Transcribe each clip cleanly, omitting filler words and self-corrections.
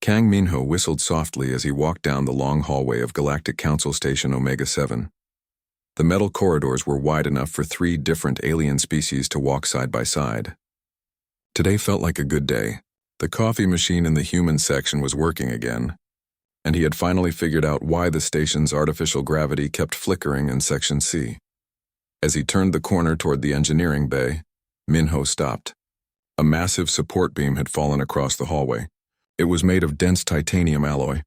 Kang Minho whistled softly as he walked down the long hallway of Galactic Council Station Omega-7. The metal corridors were wide enough for 3 different alien species to walk side by side. Today felt like a good day. The coffee machine in the human section was working again, and he had finally figured out why the station's artificial gravity kept flickering in Section C. As he turned the corner toward the engineering bay, Minho stopped. A massive support beam had fallen across the hallway. It was made of dense titanium alloy,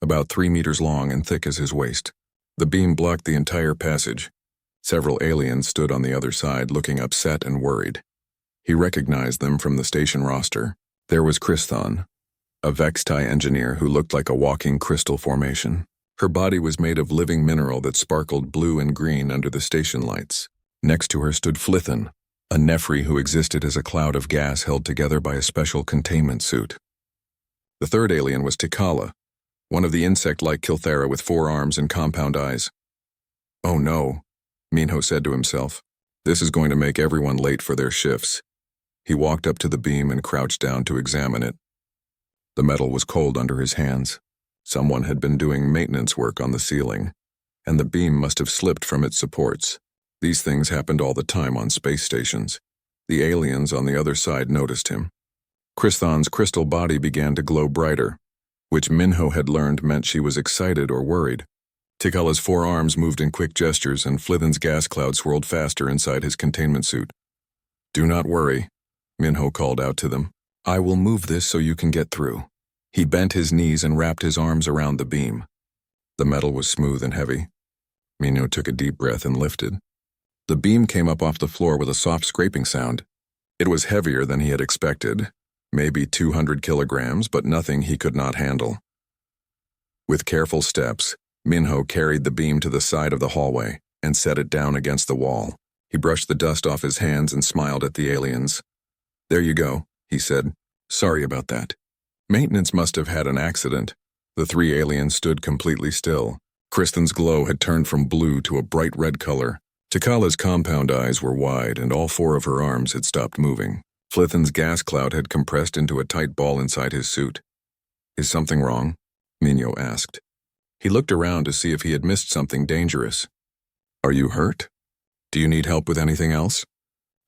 about 3 meters long and thick as his waist. The beam blocked the entire passage. Several aliens stood on the other side, looking upset and worried. He recognized them from the station roster. There was Kristhon, a Vextai engineer who looked like a walking crystal formation. Her body was made of living mineral that sparkled blue and green under the station lights. Next to her stood Flithen, a Nephri who existed as a cloud of gas held together by a special containment suit. The third alien was Tikala, one of the insect-like Kilthera with 4 arms and compound eyes. "Oh no," Minho said to himself. "This is going to make everyone late for their shifts." He walked up to the beam and crouched down to examine it. The metal was cold under his hands. Someone had been doing maintenance work on the ceiling, and the beam must have slipped from its supports. These things happened all the time on space stations. The aliens on the other side noticed him. Kristhon's crystal body began to glow brighter, which Minho had learned meant she was excited or worried. Tikala's 4 arms moved in quick gestures, and Flithen's gas cloud swirled faster inside his containment suit. "Do not worry," Minho called out to them. "I will move this so you can get through." He bent his knees and wrapped his arms around the beam. The metal was smooth and heavy. Minho took a deep breath and lifted. The beam came up off the floor with a soft scraping sound. It was heavier than he had expected, maybe 200 kilograms, but nothing he could not handle. With careful steps, Minho carried the beam to the side of the hallway and set it down against the wall. He brushed the dust off his hands and smiled at the aliens. "There you go," he said. "Sorry about that." Maintenance must have had an accident. The 3 aliens stood completely still. Kristhon's glow had turned from blue to a bright red color. Tikala's compound eyes were wide, and all 4 of her arms had stopped moving. Flithen's gas cloud had compressed into a tight ball inside his suit. "Is something wrong?" Minho asked. He looked around to see if he had missed something dangerous. "Are you hurt? Do you need help with anything else?"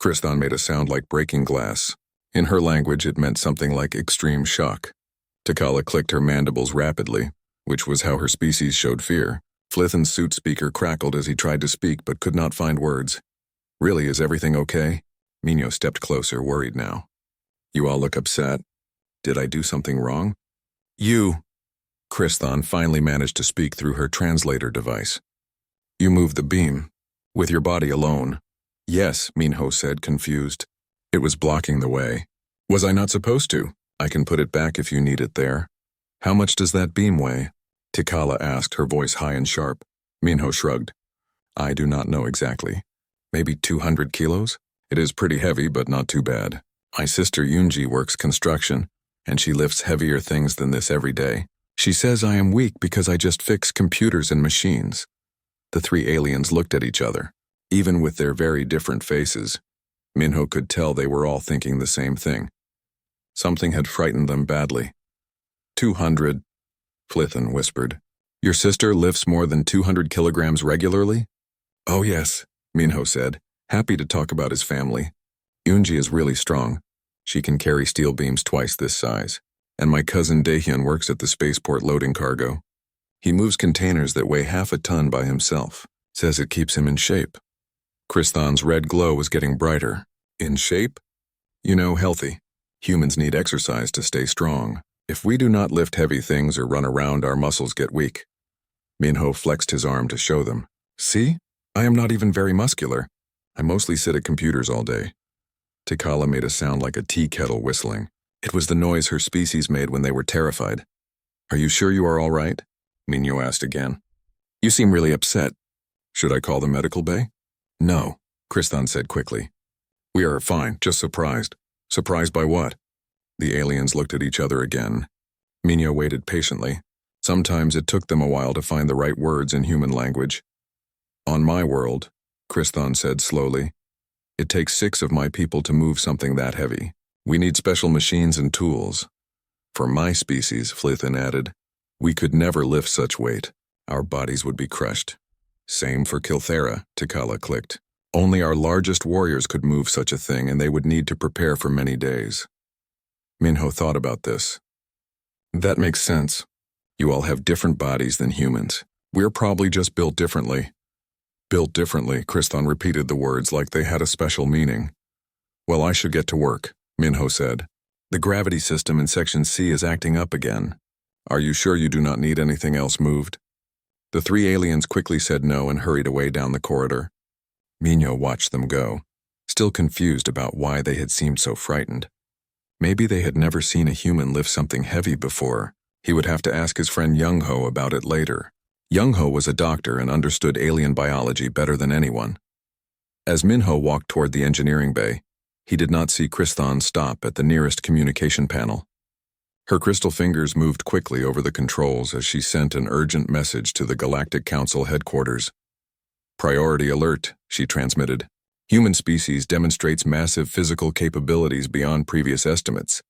Kristhon made a sound like breaking glass. In her language, it meant something like extreme shock. Tikala clicked her mandibles rapidly, which was how her species showed fear. Flithen's suit speaker crackled as he tried to speak but could not find words. "Really, is everything okay?" Minho stepped closer, worried now. "You all look upset. Did I do something wrong?" "You," Kristhon finally managed to speak through her translator device. "You moved the beam. With your body alone." "Yes," Minho said, confused. "It was blocking the way." "Was I not supposed to? I can put it back if you need it there." "How much does that beam weigh?" Tikala asked, her voice high and sharp. Minho shrugged. "I do not know exactly. Maybe 200 kilos? It is pretty heavy, but not too bad. My sister Yunji works construction, and she lifts heavier things than this every day. She says I am weak because I just fix computers and machines." The 3 aliens looked at each other. Even with their very different faces, Minho could tell they were all thinking the same thing. Something had frightened them badly. 200, Flithen whispered. "Your sister lifts more than 200 kilograms regularly?" "Oh yes," Minho said, happy to talk about his family. "Yunji is really strong. She can carry steel beams twice this size. And my cousin Daehyun works at the spaceport loading cargo. He moves containers that weigh half a ton by himself. Says it keeps him in shape." Kristhon's red glow was getting brighter. "In shape?" "You know, healthy. Humans need exercise to stay strong. If we do not lift heavy things or run around, our muscles get weak." Minho flexed his arm to show them. "See? I am not even very muscular. I mostly sit at computers all day." Tikala made a sound like a tea kettle whistling. It was the noise her species made when they were terrified. "Are you sure you are all right?" Minho asked again. "You seem really upset. Should I call the medical bay?" "No," Kristhon said quickly. "We are fine, just surprised." "Surprised by what?" The aliens looked at each other again. Minho waited patiently. Sometimes it took them a while to find the right words in human language. "On my world," Kristhon said slowly, "it takes 6 of my people to move something that heavy. We need special machines and tools. For my species, Flithin added, we could never lift such weight. Our bodies would be crushed. Same for Kilthera, T'Challa clicked. Only our largest warriors could move such a thing, and they would need to prepare for many days. Minho thought about this. That makes sense. You all have different bodies than humans. We're probably just built differently. Built differently, Kristhon repeated the words like they had a special meaning. Well, I should get to work, Minho said. The gravity system in Section C is acting up again. Are you sure you do not need anything else moved? The three aliens quickly said no and hurried away down the corridor. Minho watched them go, still confused about why they had seemed so frightened. Maybe they had never seen a human lift something heavy before. He would have to ask his friend Young-Ho about it later. Young-Ho was a doctor and understood alien biology better than anyone. As Minho walked toward the engineering bay, he did not see Kristhon stop at the nearest communication panel. Her crystal fingers moved quickly over the controls as she sent an urgent message to the Galactic Council headquarters. Priority alert, she transmitted. Human species demonstrates massive physical capabilities beyond previous estimates.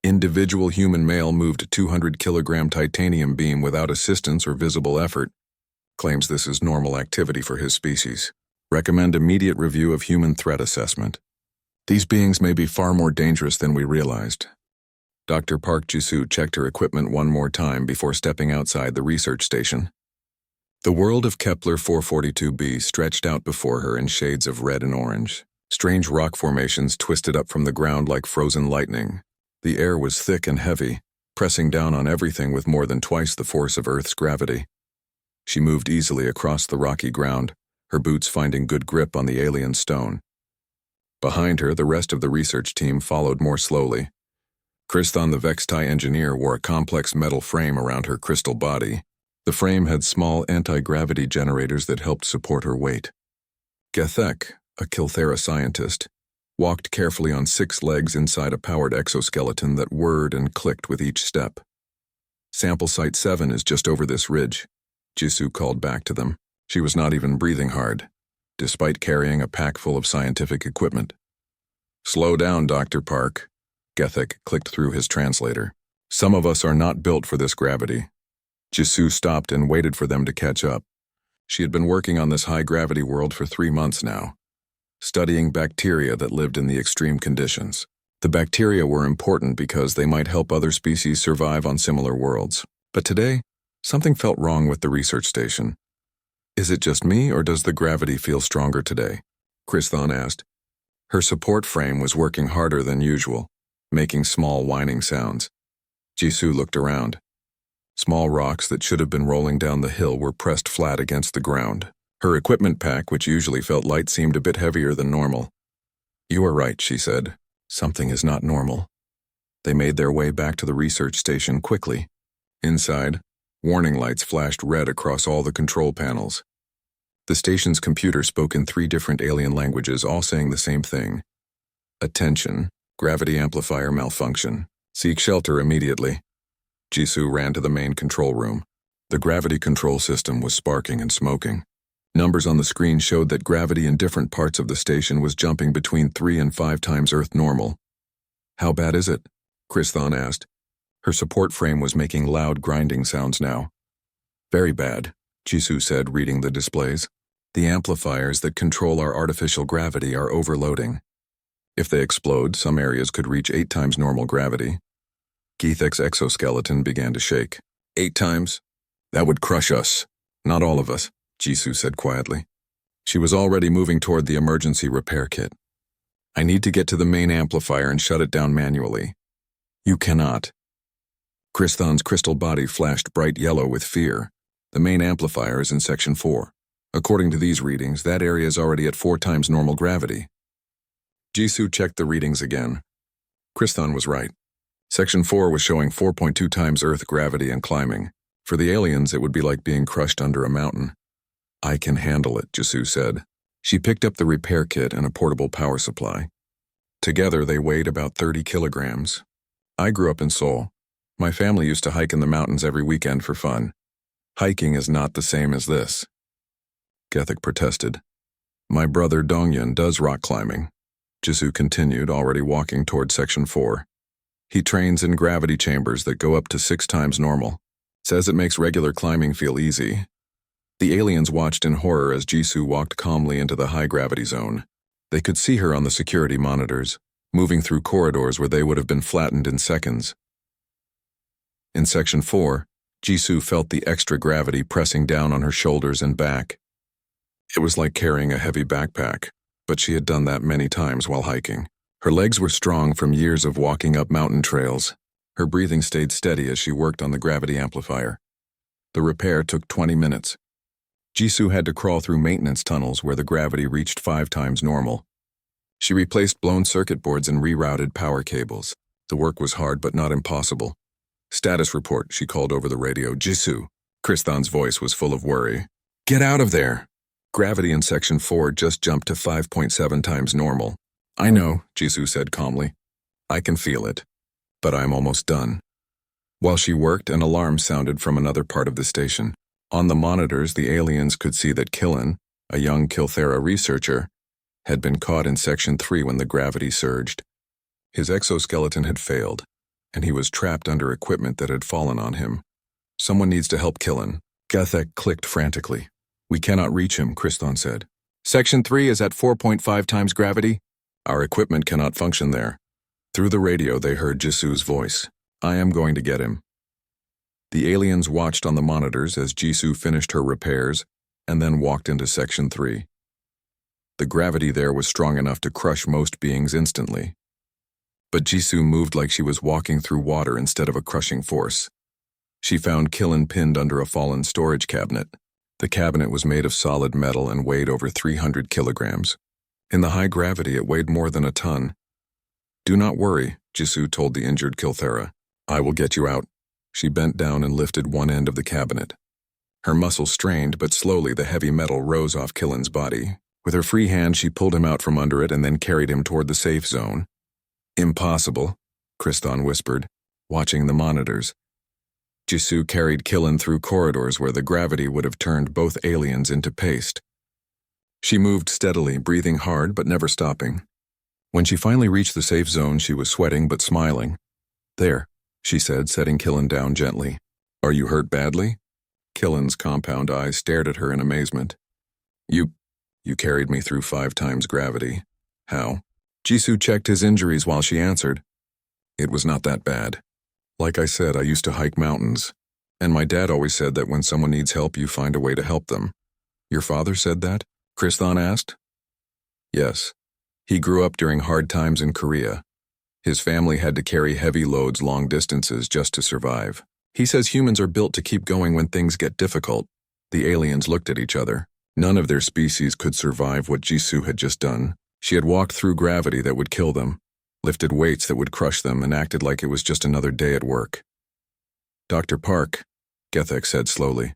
Individual human male moved 200-kilogram titanium beam without assistance or visible effort. Claims this is normal activity for his species. Recommend immediate review of human threat assessment. These beings may be far more dangerous than we realized. Dr. Park Jisoo checked her equipment one more time before stepping outside the research station. The world of Kepler 442b stretched out before her in shades of red and orange. Strange rock formations twisted up from the ground like frozen lightning. The air was thick and heavy, pressing down on everything with more than twice the force of Earth's gravity. She moved easily across the rocky ground, her boots finding good grip on the alien stone. Behind her, the rest of the research team followed more slowly. Kristhon the Vextai engineer wore a complex metal frame around her crystal body. The frame had small anti-gravity generators that helped support her weight. Gethek, a Kilthera scientist, walked carefully on 6 legs inside a powered exoskeleton that whirred and clicked with each step. Sample Site 7 is just over this ridge, Jisoo called back to them. She was not even breathing hard, despite carrying a pack full of scientific equipment. Slow down, Dr. Park, Gethek clicked through his translator. Some of us are not built for this gravity. Jisoo stopped and waited for them to catch up. She had been working on this high-gravity world for 3 months now, studying bacteria that lived in the extreme conditions. The bacteria were important because they might help other species survive on similar worlds. But today, something felt wrong with the research station. Is it just me, or does the gravity feel stronger today? Kristhon asked. Her support frame was working harder than usual, making small whining sounds. Jisoo looked around. Small rocks that should have been rolling down the hill were pressed flat against the ground. Her equipment pack, which usually felt light, seemed a bit heavier than normal. You are right, she said. Something is not normal. They made their way back to the research station quickly. Inside, warning lights flashed red across all the control panels. The station's computer spoke in 3 different alien languages, all saying the same thing. Attention, gravity amplifier malfunction. Seek shelter immediately. Jisoo ran to the main control room. The gravity control system was sparking and smoking. Numbers on the screen showed that gravity in different parts of the station was jumping between 3 and 5 times Earth normal. How bad is it? Kristhon asked. Her support frame was making loud grinding sounds now. Very bad, Jisoo said, reading the displays. The amplifiers that control our artificial gravity are overloading. If they explode, some areas could reach 8 times normal gravity. Gethek's exoskeleton began to shake. 8 times? That would crush us. Not all of us, Jisoo said quietly. She was already moving toward the emergency repair kit. I need to get to the main amplifier and shut it down manually. You cannot. Kristhon's crystal body flashed bright yellow with fear. The main amplifier is in Section 4. According to these readings, that area is already at 4 times normal gravity. Jisoo checked the readings again. Kristhon was right. Section 4 was showing 4.2 times Earth gravity and climbing. For the aliens, it would be like being crushed under a mountain. I can handle it, Jisoo said. She picked up the repair kit and a portable power supply. Together, they weighed about 30 kilograms. I grew up in Seoul. My family used to hike in the mountains every weekend for fun. Hiking is not the same as this. Gethek protested. My brother Dongyun does rock climbing. Jisoo continued, already walking toward Section 4. He trains in gravity chambers that go up to 6 times normal. Says it makes regular climbing feel easy. The aliens watched in horror as Jisoo walked calmly into the high-gravity zone. They could see her on the security monitors, moving through corridors where they would have been flattened in seconds. In Section 4, Jisoo felt the extra gravity pressing down on her shoulders and back. It was like carrying a heavy backpack, but she had done that many times while hiking. Her legs were strong from years of walking up mountain trails. Her breathing stayed steady as she worked on the gravity amplifier. The repair took 20 minutes. Jisoo had to crawl through maintenance tunnels where the gravity reached 5 times normal. She replaced blown circuit boards and rerouted power cables. The work was hard but not impossible. "Status report," she called over the radio. "Jisoo." Kriston's voice was full of worry. "Get out of there." Gravity in Section 4 just jumped to 5.7 times normal. "I know," Jisoo said calmly. "I can feel it. But I'm almost done." While she worked, an alarm sounded from another part of the station. On the monitors, the aliens could see that Killen, a young Kilthera researcher, had been caught in Section 3 when the gravity surged. His exoskeleton had failed, and he was trapped under equipment that had fallen on him. "Someone needs to help Killen." Gethek clicked frantically. "We cannot reach him," Kriston said. "Section 3 is at 4.5 times gravity. Our equipment cannot function there." Through the radio, they heard Jisoo's voice. "I am going to get him." The aliens watched on the monitors as Jisoo finished her repairs and then walked into Section 3. The gravity there was strong enough to crush most beings instantly. But Jisoo moved like she was walking through water instead of a crushing force. She found Killen pinned under a fallen storage cabinet. The cabinet was made of solid metal and weighed over 300 kilograms. In the high gravity, it weighed more than a ton. "Do not worry," Jisoo told the injured Kilthera. "I will get you out." She bent down and lifted one end of the cabinet. Her muscles strained, but slowly the heavy metal rose off Killen's body. With her free hand, she pulled him out from under it and then carried him toward the safe zone. "Impossible," Kriston whispered, watching the monitors. Jisoo carried Killen through corridors where the gravity would have turned both aliens into paste. She moved steadily, breathing hard but never stopping. When she finally reached the safe zone, she was sweating but smiling. "There," she said, setting Killen down gently. "Are you hurt badly?" Killen's compound eyes stared at her in amazement. You carried me through 5 times gravity. How?" Jisoo checked his injuries while she answered. "It was not that bad. Like I said, I used to hike mountains. And my dad always said that when someone needs help, you find a way to help them." "Your father said that?" Kriston asked. "Yes. He grew up during hard times in Korea. His family had to carry heavy loads long distances just to survive. He says humans are built to keep going when things get difficult." The aliens looked at each other. None of their species could survive what Jisoo had just done. She had walked through gravity that would kill them, lifted weights that would crush them, and acted like it was just another day at work. "Dr. Park," Gethek said slowly,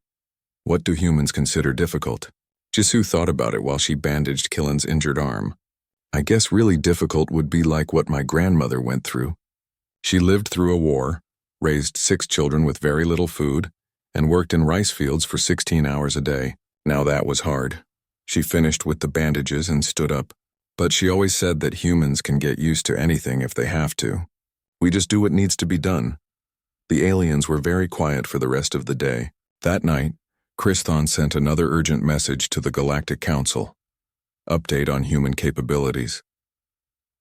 "what do humans consider difficult?" Jisoo thought about it while she bandaged Killen's injured arm. "I guess really difficult would be like what my grandmother went through. She lived through a war, raised 6 children with very little food, and worked in rice fields for 16 hours a day. Now that was hard." She finished with the bandages and stood up. "But she always said that humans can get used to anything if they have to. We just do what needs to be done." The aliens were very quiet for the rest of the day. That night, Kriston sent another urgent message to the Galactic Council. Update on human capabilities.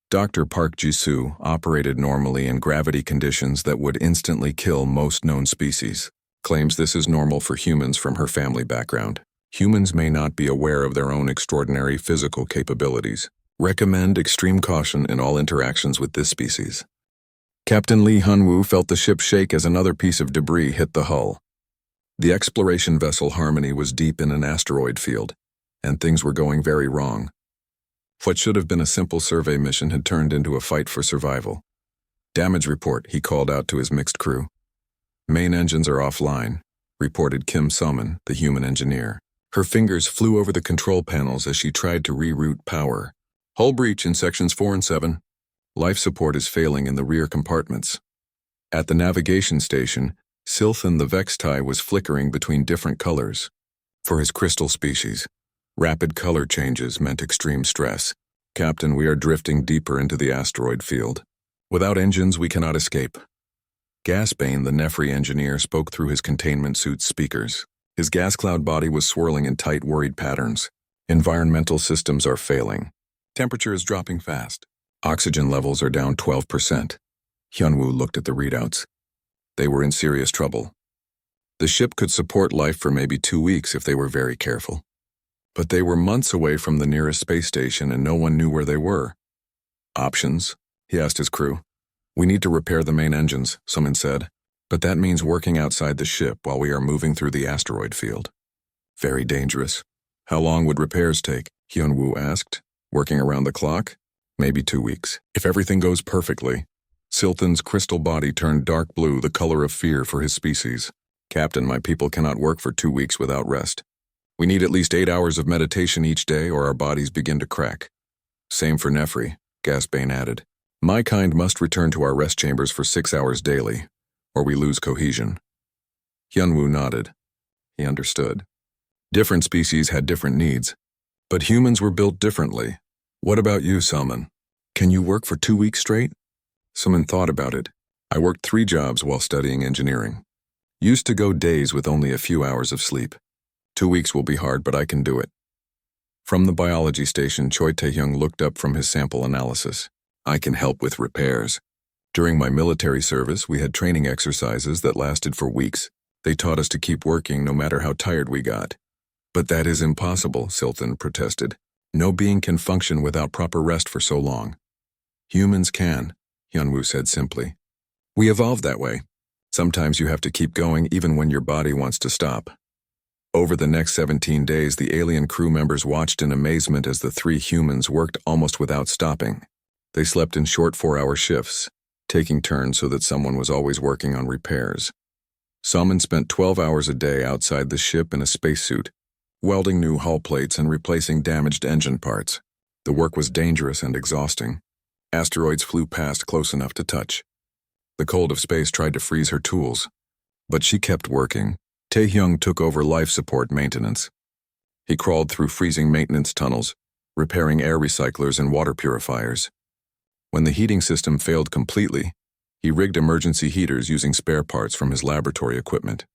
Dr. Park Jisoo operated normally in gravity conditions that would instantly kill most known species. Claims this is normal for humans from her family background. Humans may not be aware of their own extraordinary physical capabilities. Recommend extreme caution in all interactions with this species. Captain Lee Hunwoo felt the ship shake as another piece of debris hit the hull. The exploration vessel Harmony was deep in an asteroid field, and things were going very wrong. What should have been a simple survey mission had turned into a fight for survival. "Damage report," he called out to his mixed crew. "Main engines are offline," reported Kim Summon, the human engineer. Her fingers flew over the control panels as she tried to reroute power. "Hull breach in sections 4 and 7. Life support is failing in the rear compartments." At the navigation station, Silthan the Vextai was flickering between different colors. For his crystal species, rapid color changes meant extreme stress. "Captain, we are drifting deeper into the asteroid field. Without engines, we cannot escape. Gasbane, the Nefri engineer, spoke through his containment suit's speakers. His gas cloud body was swirling in tight, worried patterns. Environmental systems are failing. Temperature is dropping fast. Oxygen levels are down 12%. Hyunwoo looked at the readouts. They were in serious trouble. The ship could support life for maybe 2 weeks if they were very careful. But they were months away from the nearest space station and no one knew where they were. Options? He asked his crew. We need to repair the main engines, someone said. But that means working outside the ship while we are moving through the asteroid field. Very dangerous. How long would repairs take? Hyunwoo asked. Working around the clock? Maybe 2 weeks. If everything goes perfectly. Silthan's crystal body turned dark blue, the color of fear for his species. Captain, my people cannot work for 2 weeks without rest. We need at least 8 hours of meditation each day or our bodies begin to crack. Same for Nefri, Gasbane added. My kind must return to our rest chambers for 6 hours daily, or we lose cohesion. Hyunwoo nodded. He understood. Different species had different needs, but humans were built differently. What about you, Salman? Can you work for 2 weeks straight? Salman thought about it. I worked 3 jobs while studying engineering. Used to go days with only a few hours of sleep. 2 weeks will be hard, but I can do it. From the biology station, Choi Tae-hyung looked up from his sample analysis. I can help with repairs. During my military service, we had training exercises that lasted for weeks. They taught us to keep working no matter how tired we got. But that is impossible, Silthan protested. No being can function without proper rest for so long. Humans can, Hyunwoo said simply. We evolved that way. Sometimes you have to keep going even when your body wants to stop. Over the next 17 days, the alien crew members watched in amazement as the 3 humans worked almost without stopping. They slept in short 4-hour shifts, taking turns so that someone was always working on repairs. Salman spent 12 hours a day outside the ship in a spacesuit, welding new hull plates and replacing damaged engine parts. The work was dangerous and exhausting. Asteroids flew past close enough to touch. The cold of space tried to freeze her tools, but she kept working. Tae-hyung took over life support maintenance. He crawled through freezing maintenance tunnels, repairing air recyclers and water purifiers. When the heating system failed completely, he rigged emergency heaters using spare parts from his laboratory equipment.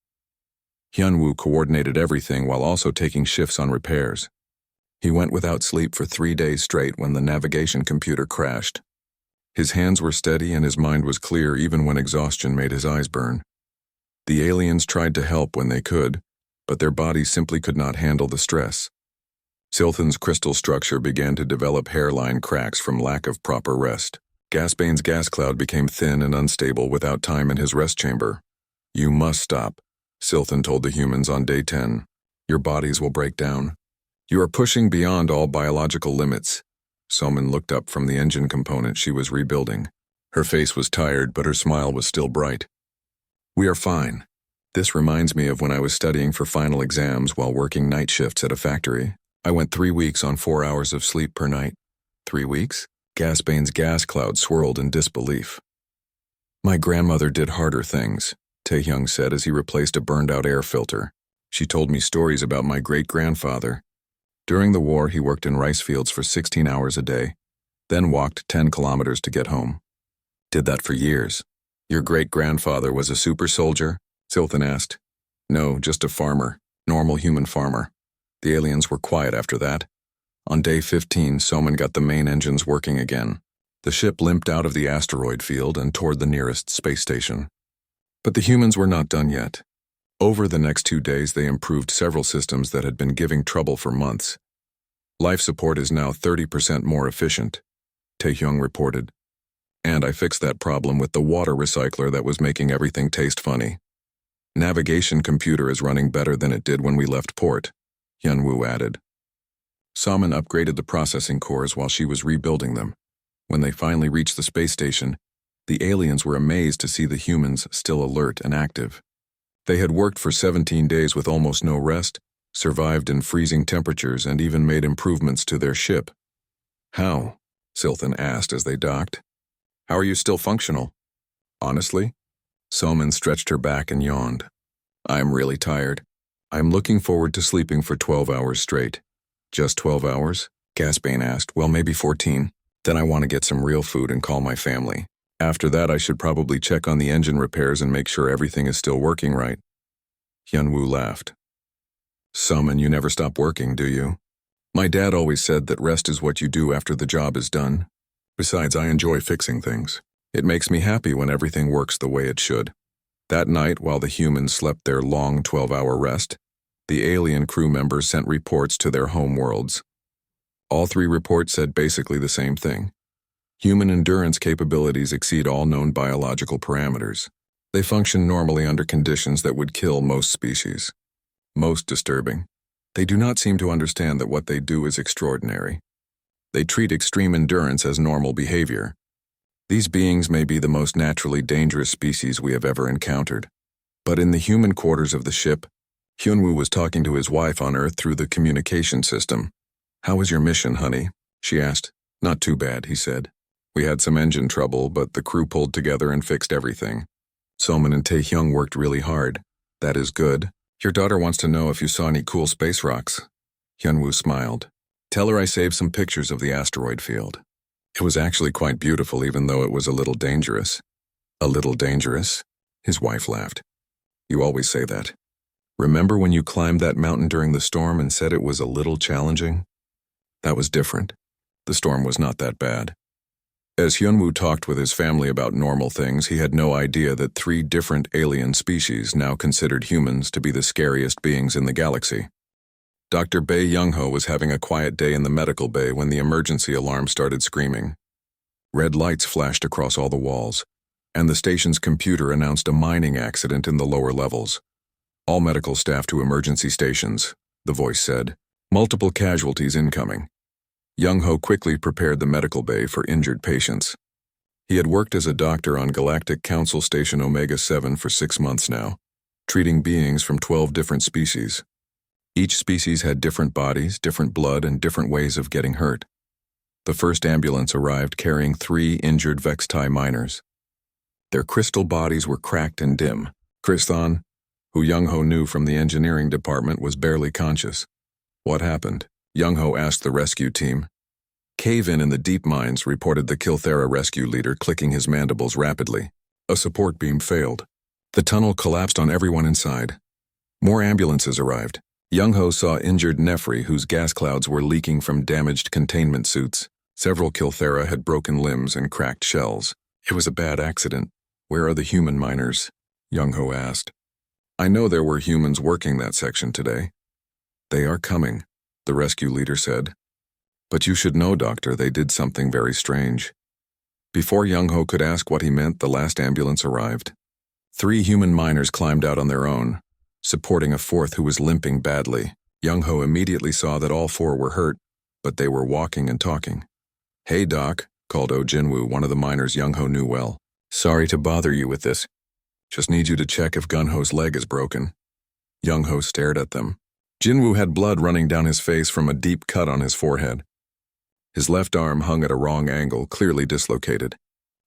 Hyunwoo coordinated everything while also taking shifts on repairs. He went without sleep for 3 days straight when the navigation computer crashed. His hands were steady and his mind was clear even when exhaustion made his eyes burn. The aliens tried to help when they could, but their bodies simply could not handle the stress. Silthan's crystal structure began to develop hairline cracks from lack of proper rest. Gasbane's gas cloud became thin and unstable without time in his rest chamber. You must stop, Silthan told the humans on day 10. Your bodies will break down. You are pushing beyond all biological limits. Salman looked up from the engine component she was rebuilding. Her face was tired, but her smile was still bright. We are fine. This reminds me of when I was studying for final exams while working night shifts at a factory. I went 3 weeks on 4 hours of sleep per night. 3 weeks? Gasbane's gas cloud swirled in disbelief. My grandmother did harder things, Tae-hyung said as he replaced a burned-out air filter. She told me stories about my great-grandfather. During the war, he worked in rice fields for 16 hours a day, then walked 10 kilometers to get home. Did that for years. Your great-grandfather was a super soldier? Silthan asked. No, just a farmer, normal human farmer. The aliens were quiet after that. On day 15, Soman got the main engines working again. The ship limped out of the asteroid field and toward the nearest space station. But the humans were not done yet. Over the next 2 days, they improved several systems that had been giving trouble for months. Life support is now 30% more efficient, Tae-hyung reported. And I fixed that problem with the water recycler that was making everything taste funny. Navigation computer is running better than it did when we left port, Hyunwoo added. Salman upgraded the processing cores while she was rebuilding them. When they finally reached the space station, the aliens were amazed to see the humans still alert and active. They had worked for 17 days with almost no rest, survived in freezing temperatures, and even made improvements to their ship. How? Silthan asked as they docked. How are you still functional? Honestly? Salman stretched her back and yawned. I'm really tired. I'm looking forward to sleeping for 12 hours straight. Just 12 hours? Gasbane asked. Well, maybe 14. Then I want to get some real food and call my family. After that, I should probably check on the engine repairs and make sure everything is still working right. Hyunwoo laughed. And you never stop working, do you? My dad always said that rest is what you do after the job is done. Besides, I enjoy fixing things. It makes me happy when everything works the way it should. That night, while the humans slept their long 12-hour rest, the alien crew members sent reports to their home worlds. All 3 reports said basically the same thing. Human endurance capabilities exceed all known biological parameters. They function normally under conditions that would kill most species. Most disturbing, they do not seem to understand that what they do is extraordinary. They treat extreme endurance as normal behavior. These beings may be the most naturally dangerous species we have ever encountered. But in the human quarters of the ship, Hyunwoo was talking to his wife on Earth through the communication system. "How was your mission, honey?" she asked. "Not too bad," he said. "We had some engine trouble, but the crew pulled together and fixed everything. Soman and Taehyung worked really hard. That is good. Your daughter wants to know if you saw any cool space rocks." Hyunwoo smiled. "Tell her I saved some pictures of the asteroid field. It was actually quite beautiful, even though it was a little dangerous." "A little dangerous?" His wife laughed. "You always say that. Remember when you climbed that mountain during the storm and said it was a little challenging? That was different. The storm was not that bad." As Hyunwoo talked with his family about normal things, he had no idea that 3 different alien species now considered humans to be the scariest beings in the galaxy. Dr. Bae Young-ho was having a quiet day in the medical bay when the emergency alarm started screaming. Red lights flashed across all the walls, and the station's computer announced a mining accident in the lower levels. "All medical staff to emergency stations," the voice said. "Multiple casualties incoming." Young-ho quickly prepared the medical bay for injured patients. He had worked as a doctor on Galactic Council Station Omega-7 for 6 months now, treating beings from 12 different species. Each species had different bodies, different blood, and different ways of getting hurt. The first ambulance arrived carrying 3 injured Vextai miners. Their crystal bodies were cracked and dim. Kristhon, who Young-ho knew from the engineering department, was barely conscious. "What happened?" Young-ho asked the rescue team. "Cave-in the deep mines," reported the Kilthera rescue leader, clicking his mandibles rapidly. "A support beam failed. The tunnel collapsed on everyone inside." More ambulances arrived. Young-ho saw injured Nefri, whose gas clouds were leaking from damaged containment suits. Several Kilthera had broken limbs and cracked shells. "It was a bad accident. Where are the human miners?" Young-ho asked. "I know there were humans working that section today." "They are coming," the rescue leader said. "But you should know, Doctor, they did something very strange." Before Young-ho could ask what he meant, the last ambulance arrived. 3 human miners climbed out on their own, supporting a 4th who was limping badly. Young-ho immediately saw that all 4 were hurt, but they were walking and talking. "Hey, Doc," called Oh Jinwoo, one of the miners Young-ho knew well. "Sorry to bother you with this. Just need you to check if Gun-ho's leg is broken." Young-ho stared at them. Jinwoo had blood running down his face from a deep cut on his forehead. His left arm hung at a wrong angle, clearly dislocated.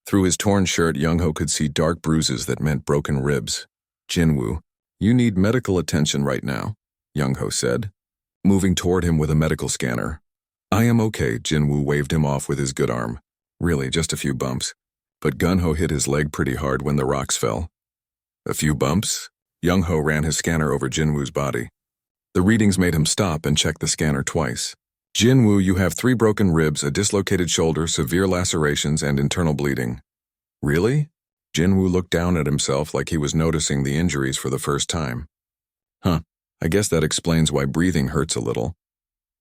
Through his torn shirt, Young-ho could see dark bruises that meant broken ribs. "Jinwoo, you need medical attention right now," Young-ho said, moving toward him with a medical scanner. "I am okay," Jinwoo waved him off with his good arm. "Really, just a few bumps. But Gun-ho hit his leg pretty hard when the rocks fell." "A few bumps?" Young-ho ran his scanner over Jinwoo's body. The readings made him stop and check the scanner twice. "Jinwoo, you have 3 broken ribs, a dislocated shoulder, severe lacerations, and internal bleeding." "Really?" Jinwoo looked down at himself like he was noticing the injuries for the first time. "Huh, I guess that explains why breathing hurts a little."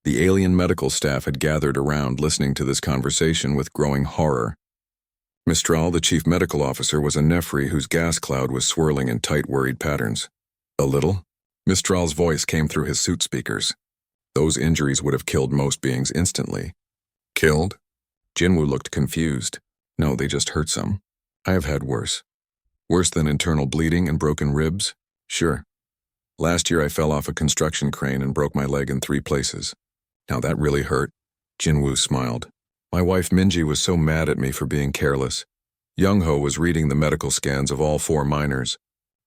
The alien medical staff had gathered around, listening to this conversation with growing horror. Mistral, the chief medical officer, was a Nefri whose gas cloud was swirling in tight, worried patterns. "A little?" Mistral's voice came through his suit speakers. "Those injuries would have killed most beings instantly." "Killed?" Jinwoo looked confused. "No, they just hurt some. I have had worse." "Worse than internal bleeding and broken ribs?" "Sure. Last year I fell off a construction crane and broke my leg in 3 places. Now that really hurt." Jinwoo smiled. "My wife Minji was so mad at me for being careless." Young-ho was reading the medical scans of all 4 miners.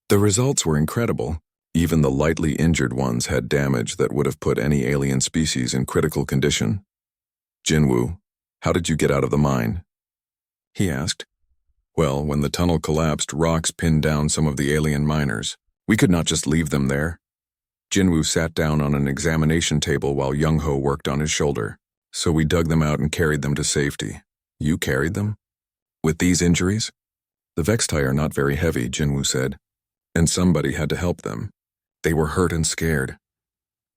The results were incredible. Even the lightly injured ones had damage that would have put any alien species in critical condition. "Jinwoo, how did you get out of the mine?" he asked. Well, when the tunnel collapsed, rocks pinned down some of the alien miners. We could not just leave them there. Jinwoo sat down on an examination table while Young-ho worked on his shoulder. So we dug them out and carried them to safety. You carried them? With these injuries? The Vextai are not very heavy, Jinwoo said. And somebody had to help them. They were hurt and scared.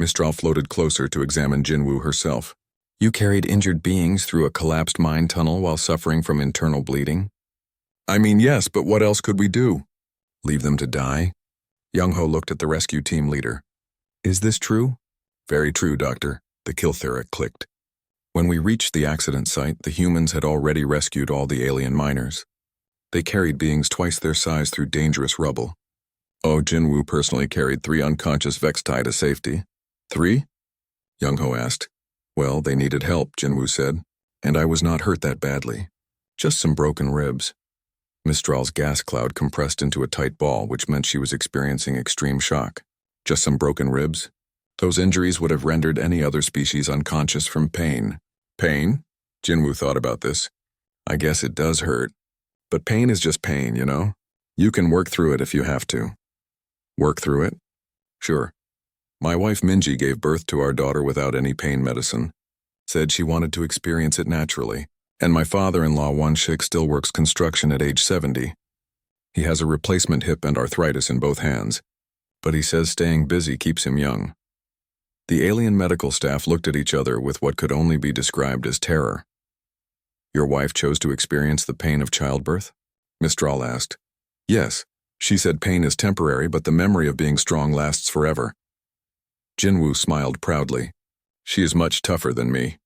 Mistral floated closer to examine Jinwoo herself. You carried injured beings through a collapsed mine tunnel while suffering from internal bleeding? I mean, yes, but what else could we do? Leave them to die? Young-ho looked at the rescue team leader. Is this true? Very true, Doctor, the Kiltheric clicked. When we reached the accident site, the humans had already rescued all the alien miners. They carried beings twice their size through dangerous rubble. Oh, Jinwoo personally carried 3 unconscious Vextai to safety. 3? Young-ho asked. Well, they needed help, Jinwoo said, and I was not hurt that badly. Just some broken ribs. Mistral's gas cloud compressed into a tight ball, which meant she was experiencing extreme shock. Just some broken ribs? Those injuries would have rendered any other species unconscious from pain. Pain? Jinwoo thought about this. I guess it does hurt. But pain is just pain, you know? You can work through it if you have to. Work through it? Sure. My wife Minji gave birth to our daughter without any pain medicine. Said she wanted to experience it naturally. And my father-in-law Won-shik still works construction at age 70. He has a replacement hip and arthritis in both hands. But he says staying busy keeps him young. The alien medical staff looked at each other with what could only be described as terror. Your wife chose to experience the pain of childbirth? Mistral asked. Yes, she said pain is temporary, but the memory of being strong lasts forever. Jinwoo smiled proudly. She is much tougher than me.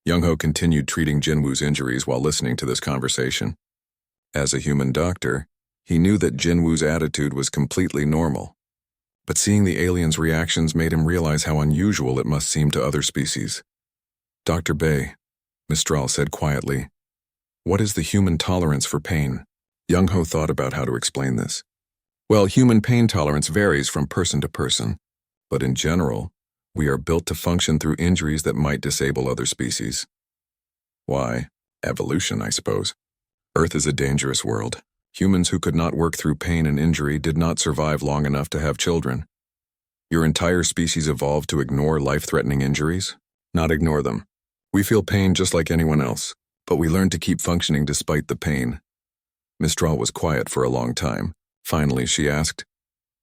Young-ho continued treating Jinwoo's injuries while listening to this conversation. As a human doctor, he knew that Jinwoo's attitude was completely normal. But seeing the aliens' reactions made him realize how unusual it must seem to other species. Dr. Bay, Mistral said quietly, what is the human tolerance for pain? Young-ho thought about how to explain this. Well, human pain tolerance varies from person to person, but in general, we are built to function through injuries that might disable other species. Why? Evolution, I suppose. Earth is a dangerous world. Humans who could not work through pain and injury did not survive long enough to have children. Your entire species evolved to ignore life-threatening injuries? Not ignore them. We feel pain just like anyone else, but we learn to keep functioning despite the pain. Mistral was quiet for a long time. Finally, she asked,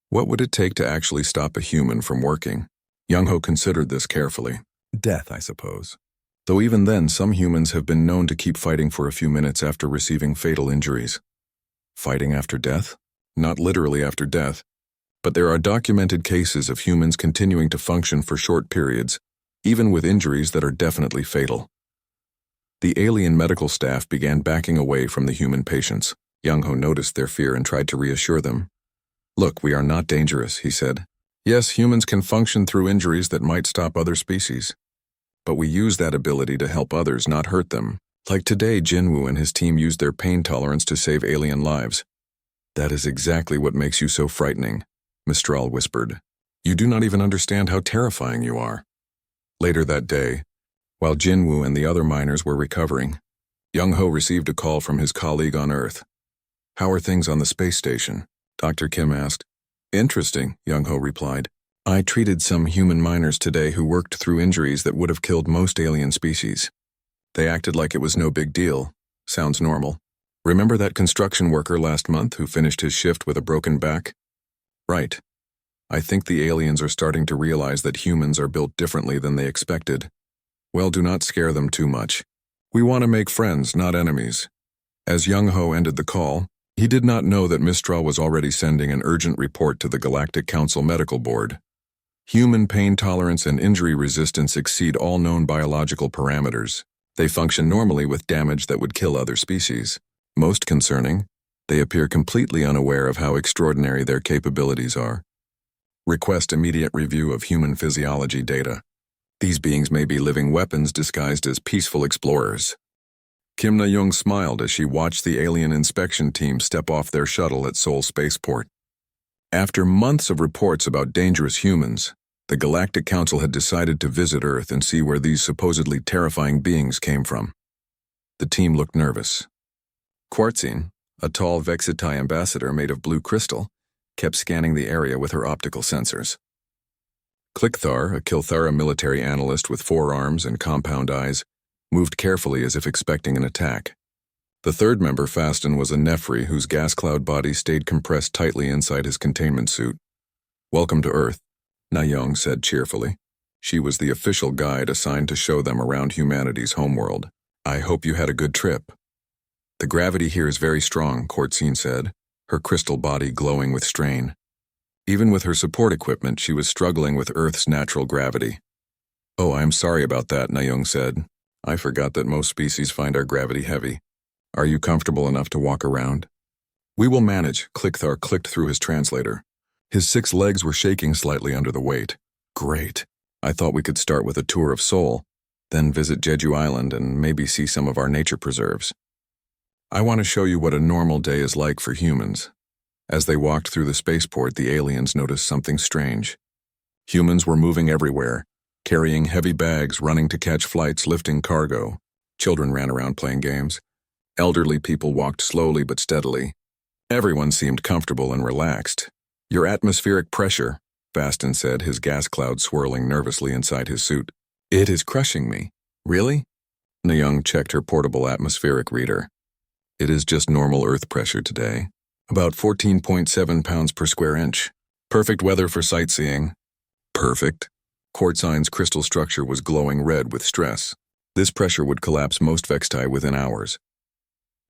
what would it take to actually stop a human from working? Young-ho considered this carefully. Death, I suppose. Though even then, some humans have been known to keep fighting for a few minutes after receiving fatal injuries. Fighting after death? Not literally after death, but there are documented cases of humans continuing to function for short periods, even with injuries that are definitely fatal. The alien medical staff began backing away from the human patients. Young-ho noticed their fear and tried to reassure them. Look, we are not dangerous, he said. Yes, humans can function through injuries that might stop other species. But we use that ability to help others, not hurt them. Like today, Jinwoo and his team used their pain tolerance to save alien lives. That is exactly what makes you so frightening, Mistral whispered. You do not even understand how terrifying you are. Later that day, while Jinwoo and the other miners were recovering, Young-ho received a call from his colleague on Earth. How are things on the space station? Dr. Kim asked. Interesting, Young-ho replied. I treated some human miners today who worked through injuries that would have killed most alien species. They acted like it was no big deal. Sounds normal. Remember that construction worker last month who finished his shift with a broken back? Right. I think the aliens are starting to realize that humans are built differently than they expected. Well, do not scare them too much. We want to make friends, not enemies. As Young-ho ended the call, he did not know that Mistral was already sending an urgent report to the Galactic Council Medical Board. Human pain tolerance and injury resistance exceed all known biological parameters. They function normally with damage that would kill other species. Most concerning, they appear completely unaware of how extraordinary their capabilities are. Request immediate review of human physiology data. These beings may be living weapons disguised as peaceful explorers. Kim Na-young smiled as she watched the alien inspection team step off their shuttle at Seoul Spaceport. After months of reports about dangerous humans, the Galactic Council had decided to visit Earth and see where these supposedly terrifying beings came from. The team looked nervous. Quartzine, A tall Vexitai ambassador made of blue crystal kept scanning the area with her optical sensors. Clickthar, a Kilthara military analyst with 4 arms and compound eyes, moved carefully as if expecting an attack. The third member, Faston, was a Nefri whose gas cloud body stayed compressed tightly inside his containment suit. "Welcome to Earth," Nayong said cheerfully. She was the official guide assigned to show them around humanity's homeworld. "I hope you had a good trip." "The gravity here is very strong," Courtsine said, her crystal body glowing with strain. Even with her support equipment, she was struggling with Earth's natural gravity. "Oh, I am sorry about that," Nayong said. "I forgot that most species find our gravity heavy. Are you comfortable enough to walk around?" "We will manage," Clickthar clicked through his translator. His 6 legs were shaking slightly under the weight. "Great. I thought we could start with a tour of Seoul, then visit Jeju Island and maybe see some of our nature preserves. I want to show you what a normal day is like for humans." As they walked through the spaceport, the aliens noticed something strange. Humans were moving everywhere, carrying heavy bags, running to catch flights, lifting cargo. Children ran around playing games. Elderly people walked slowly but steadily. Everyone seemed comfortable and relaxed. "Your atmospheric pressure," Baston said, his gas cloud swirling nervously inside his suit. "It is crushing me." "Really?" Nayong checked her portable atmospheric reader. "It is just normal Earth pressure today. About 14.7 pounds per square inch. Perfect weather for sightseeing." "Perfect." Quartzine's crystal structure was glowing red with stress. This pressure would collapse most Vextai within hours.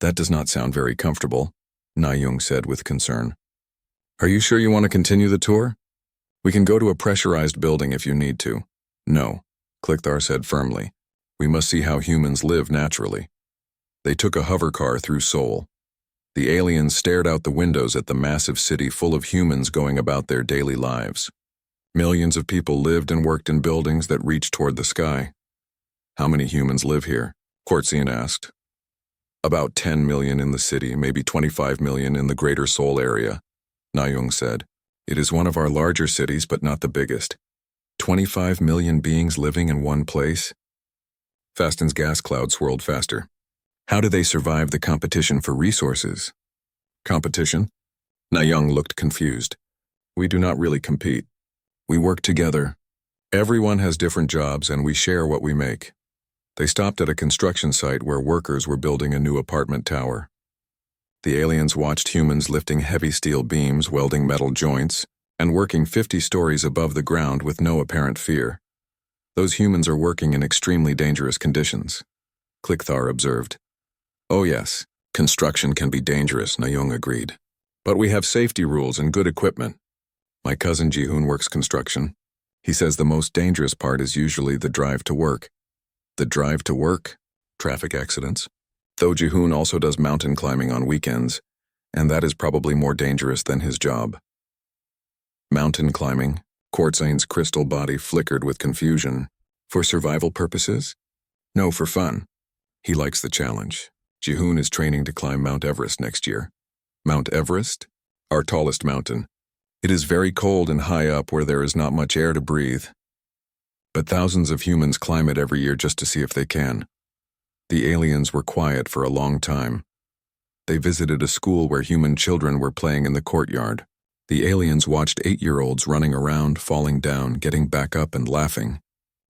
"That does not sound very comfortable," Nayung said with concern. "Are you sure you want to continue the tour? We can go to a pressurized building if you need to." "No," Clickthar said firmly. "We must see how humans live naturally." They took a hover car through Seoul. The aliens stared out the windows at the massive city full of humans going about their daily lives. Millions of people lived and worked in buildings that reached toward the sky. "How many humans live here?" Quartzian asked. "About 10 million in the city, maybe 25 million in the greater Seoul area," Nayung said. "It is one of our larger cities, but not the biggest. 25 million beings living in one place?" Faston's gas cloud swirled faster. "How do they survive the competition for resources?" "Competition?" Nayung looked confused. "We do not really compete. We work together. Everyone has different jobs and we share what we make." They stopped at a construction site where workers were building a new apartment tower. The aliens watched humans lifting heavy steel beams, welding metal joints, and working 50 stories above the ground with no apparent fear. "Those humans are working in extremely dangerous conditions," Clickthar observed. "Oh yes, construction can be dangerous," Nayung agreed. "But we have safety rules and good equipment. My cousin Jihoon works construction. He says the most dangerous part is usually the drive to work." "The drive to work?" "Traffic accidents. Though Jihoon also does mountain climbing on weekends, and that is probably more dangerous than his job." "Mountain climbing?" Quartzine's crystal body flickered with confusion. "For survival purposes?" "No, for fun. He likes the challenge. Jihoon is training to climb Mount Everest next year." "Mount Everest?" "Our tallest mountain. It is very cold and high up where there is not much air to breathe. But thousands of humans climb it every year just to see if they can." The aliens were quiet for a long time. They visited a school where human children were playing in the courtyard. The aliens watched 8-year-olds running around, falling down, getting back up and laughing.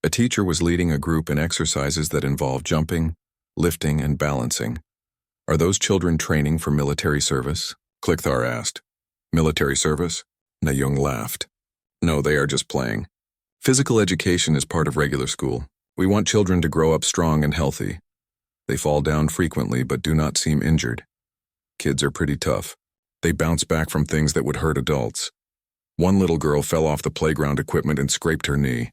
A teacher was leading a group in exercises that involved jumping, lifting, and balancing. "Are those children training for military service?" Clickthar asked. "Military service?" Nayung laughed. "No, they are just playing. Physical education is part of regular school. We want children to grow up strong and healthy. They fall down frequently but do not seem injured. Kids are pretty tough. They bounce back from things that would hurt adults. One little girl fell off the playground equipment and scraped her knee.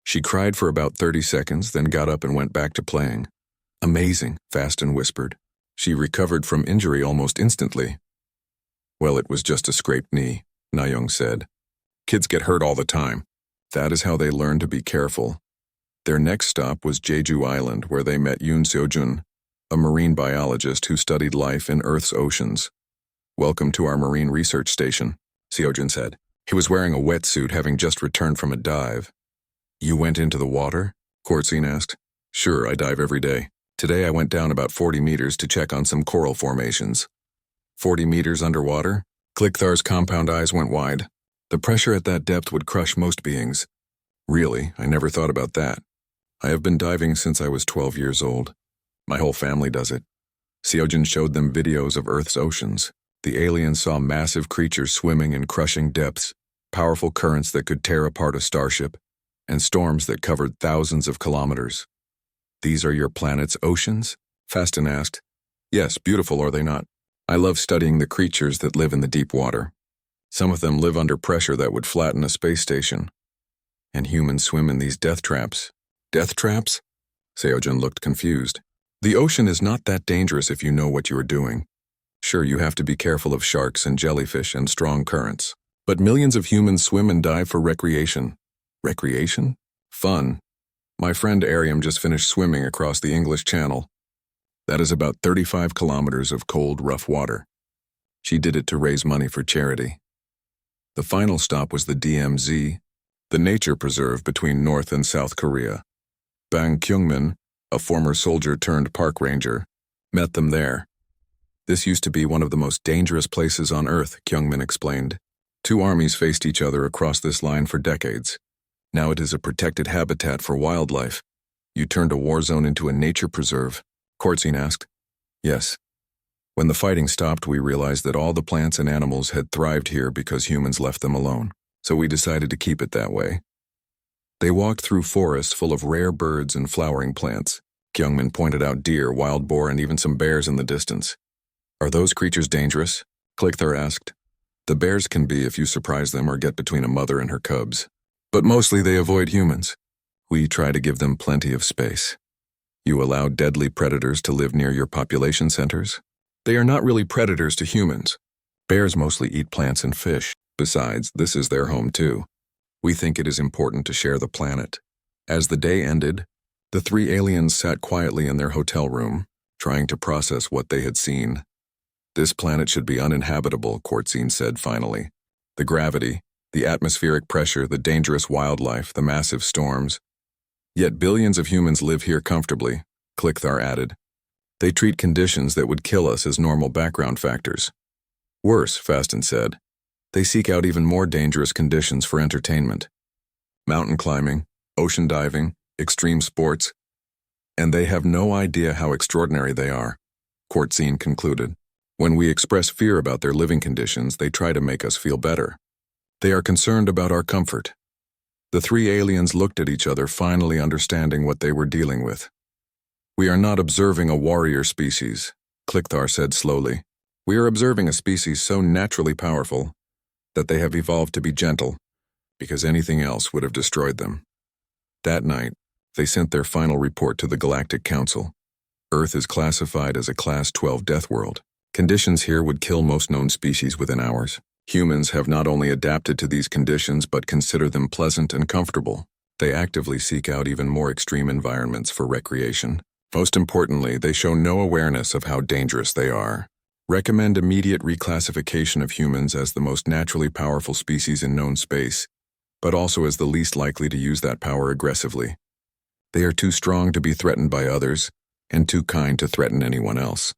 She cried for about 30 seconds, then got up and went back to playing." "Amazing," Faston whispered. "She recovered from injury almost instantly." "Well, it was just a scraped knee," Nayung said. "Kids get hurt all the time. That is how they learn to be careful." Their next stop was Jeju Island, where they met Yoon Seojun, a marine biologist who studied life in Earth's oceans. "Welcome to our marine research station," Seojun said. He was wearing a wetsuit, having just returned from a dive. "You went into the water?" Quartzine asked. "Sure, I dive every day. Today I went down about 40 meters to check on some coral formations." 40 meters underwater? Clickthar's compound eyes went wide. The pressure at that depth would crush most beings. Really, I never thought about that. I have been diving since I was 12 years old. My whole family does it. Seojin showed them videos of Earth's oceans. The aliens saw massive creatures swimming in crushing depths, powerful currents that could tear apart a starship, and storms that covered thousands of kilometers. These are your planet's oceans? Fastin asked. Yes, beautiful are they not? I love studying the creatures that live in the deep water. Some of them live under pressure that would flatten a space station. And humans swim in these death traps. Death traps? Seojin looked confused. The ocean is not that dangerous if you know what you are doing. Sure, you have to be careful of sharks and jellyfish and strong currents. But millions of humans swim and dive for recreation. Recreation? Fun. My friend Ariam just finished swimming across the English Channel. That is about 35 kilometers of cold, rough water. She did it to raise money for charity. The final stop was the DMZ, the nature preserve between North and South Korea. Bang Kyungmin, a former soldier turned park ranger, met them there. This used to be one of the most dangerous places on Earth, Kyungmin explained. Two armies faced each other across this line for decades. Now it is a protected habitat for wildlife. You turned a war zone into a nature preserve, Kortzin asked. Yes. When the fighting stopped, we realized that all the plants and animals had thrived here because humans left them alone, so we decided to keep it that way. They walked through forests full of rare birds and flowering plants. Kyungmin pointed out deer, wild boar, and even some bears in the distance. Are those creatures dangerous? Clickthar asked. The bears can be if you surprise them or get between a mother and her cubs. But mostly they avoid humans. We try to give them plenty of space. You allow deadly predators to live near your population centers? They are not really predators to humans. Bears mostly eat plants and fish. Besides, this is their home too. We think it is important to share the planet. As the day ended, the three aliens sat quietly in their hotel room, trying to process what they had seen. This planet should be uninhabitable, Kortzin said finally. The gravity, the atmospheric pressure, the dangerous wildlife, the massive storms. Yet billions of humans live here comfortably, Clickthar added. They treat conditions that would kill us as normal background factors. Worse, Fastin said. They seek out even more dangerous conditions for entertainment. Mountain climbing, ocean diving, extreme sports. And they have no idea how extraordinary they are, Kortzin concluded. When we express fear about their living conditions, they try to make us feel better. They are concerned about our comfort. The three aliens looked at each other, finally understanding what they were dealing with. We are not observing a warrior species, Clickthar said slowly. We are observing a species so naturally powerful that they have evolved to be gentle, because anything else would have destroyed them. That night, they sent their final report to the Galactic Council. Earth is classified as a Class 12 death world. Conditions here would kill most known species within hours. Humans have not only adapted to these conditions but consider them pleasant and comfortable. They actively seek out even more extreme environments for recreation. Most importantly, they show no awareness of how dangerous they are. Recommend immediate reclassification of humans as the most naturally powerful species in known space, but also as the least likely to use that power aggressively. They are too strong to be threatened by others, and too kind to threaten anyone else.